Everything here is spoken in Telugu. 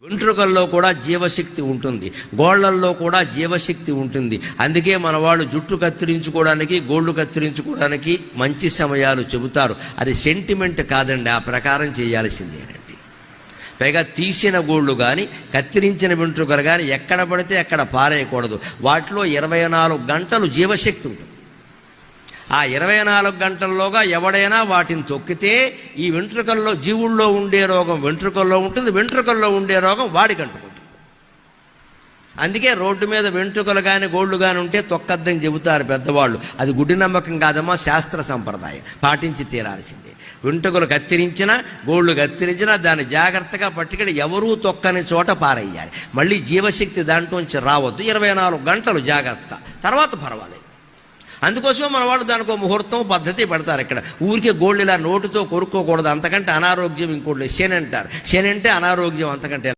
వెంట్రుకల్లో కూడా జీవశక్తి ఉంటుంది, గోళ్లల్లో కూడా జీవశక్తి ఉంటుంది. అందుకే మన వాళ్ళు జుట్టు కత్తిరించుకోవడానికి, గోళ్లు కత్తిరించుకోవడానికి మంచి సమయాలు చెబుతారు. అది సెంటిమెంట్ కాదండి, ఆ ప్రకారం చేయాల్సిందేనండి. పైగా తీసిన గోళ్లు కానీ కత్తిరించిన వెంట్రుకలు కానీ ఎక్కడ పడితే అక్కడ పారేయకూడదు. వాటిలో 24 గంటలు జీవశక్తి ఉంటుంది. ఆ 24 గంటల్లోగా ఎవడైనా వాటిని తొక్కితే ఈ వెంట్రుకల్లో జీవుల్లో ఉండే రోగం వెంట్రుకల్లో ఉంటుంది, వెంట్రుకల్లో ఉండే రోగం వాడికి అంటుకుంటుంది. అందుకే రోడ్డు మీద వెంట్రుకలు కానీ గోళ్లు కానీ ఉంటే తొక్కద్దని చెబుతారు పెద్దవాళ్ళు. అది గుడ్డి నమ్మకం కాదమ్మా, శాస్త్ర సంప్రదాయం, పాటించి తీరాల్సిందే. వెంట్రుకలు కత్తిరించినా గోళ్లు కత్తిరించినా దాన్ని జాగ్రత్తగా పట్టుకెళ్ళి ఎవరూ తొక్కని చోట పారేయాలి. మళ్ళీ జీవశక్తి దాంట్లోంచి రావద్దు. 24 గంటలు జాగ్రత్త, తర్వాత పర్వాలేదు. అందుకోసమే మన వాళ్ళు దానికో ముహూర్తం పద్ధతి పెడతారు. ఇక్కడ ఊరికే గోళ్ళు ఇలా నోటుతో కొరుక్కోకూడదు, అంతకంటే అనారోగ్యం ఇంకోటి. శని అంటారు, శని అంటే అనారోగ్యం, అంతకంటే